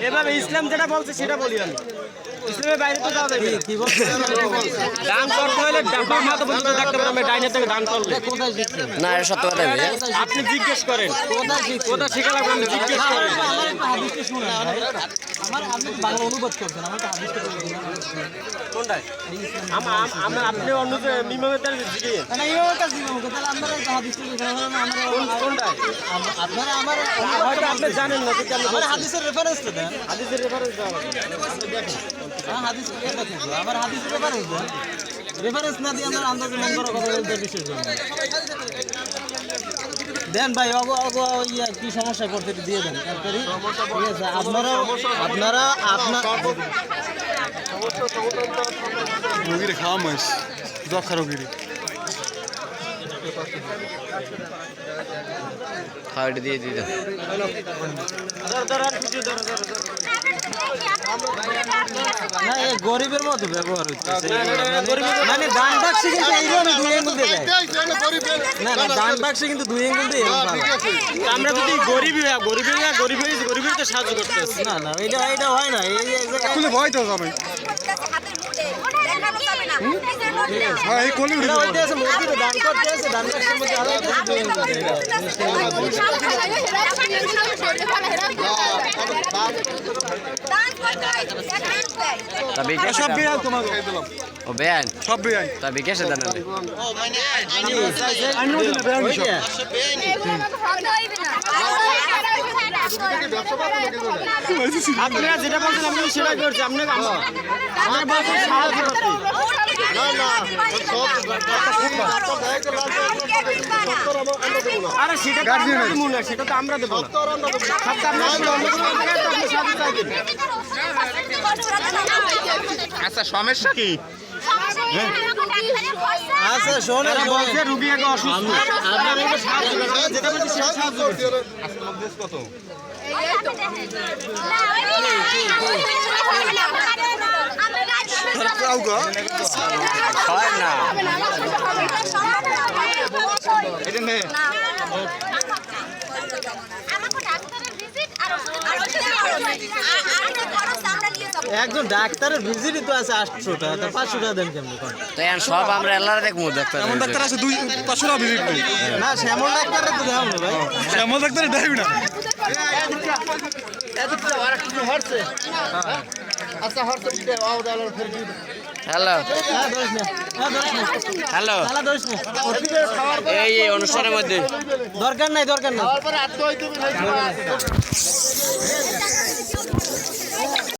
এভাবে ইসলাম যেটা বলছে সেটা বলি আমি। ইসলামের বাইরে তো যাওয়া যাবে কি বলছে? দান করতে হলে বাম হাতে বলতে দেখতে পারবে ডাইনে থেকে দান করলে না এটা সত্য কথা ভাই। আপনি জিজ্ঞেস করেন কোথা শিখা লাগবে আপনি জিজ্ঞেস করেন। আমার আপনি বাংলা অনুবাদ করছেন আমাকে হাদিসটা কোনটায় আপনি অন্য মিমামের দ্বারা জিজ্ঞেস না ইমামের কাছে জিজ্ঞাসা তাহলে আমরা একটা হাদিসটা কোনটায় আপনারা আমার হয়তো আপনি জানেন না কিন্তু আমার হাদিসের রেফারেন্স তো দেন। হাদিসের রেফারেন্স দেওয়া হবে। আপনি দেখেন হ্যাঁ হাদিস আমার হাদিসের রেফারেন্স দেন। রেফারেন্স না দিয়ে আমরা আন্দাজে মন করা কথা বলতে বিশেষ দেন ভাই অগো অগো ইয়া কি সমস্যা করতে একটু দিয়ে দেন তাড়াতাড়ি। ঠিক আছে আপনারা রোগীরে খাওয়া মাস যক্ষা রোগীরে খাওয়াটা দিয়ে দিতে না এই গরিবের মতো ব্যবহার হচ্ছে মানে দান বাক্সে কিন্তু এইভাবে দুই অ্যাঙ্গেল দিয়ে দেয়। না না দান বাক্সে কিন্তু দুই অ্যাঙ্গেল দিয়ে আমরা যদি গরিবের তো সাহায্য করতে আসছি। না না এটা হয় না এই খুলে ভয় তো যাবে হ্যাঁ এই কোলে এটা হইতে আছে মসজিদে দান করতে আছে দান বাক্সের মধ্যে আলাদা কিছু দুই অ্যাঙ্গেল তা বিকাশ সব বেয়াই তোমাকে খাই দিলাম ও বেয়ান সব বেয়াই তা বিকাশে দেন না আইন মধ্যে বেয়াই সব আপনারা যেটা বলছেন আমি সেটাই করছি। আপনি আমরা বলছি সাহায্য করতে। আরে সেটা তো আমরা দেবো না, সেটা তো আমরা দেবো না। আচ্ছা সমস্যা কি? আচ্ছা শোনেন বলছে রুগী আগে অসুস্থ। আপনারা এটা সাহায্য করবেন, যেটা বলছি সেটা সাহায্য করবেন। কত? হয় না এটা নে একজন ডাক্তারের ভিজিটই তো আছে 800 টাকা তা 500 টাকা দেন কেমন তো এখন সব আমরা এলারে দেখবো ডাক্তার এমন ডাক্তার আছে 500 টাকা ভিজিট নেই না শ্যামল ডাক্তারের তো দেওয়া না ভাই এমন ডাক্তার দেয় না আচ্ছা হরতে আও দালার ফের দি হ্যালো হ্যালো তালা দোষ না এই এই অনুষ্ঠানের মধ্যে দরকার নাই পরে আত্ম হইতে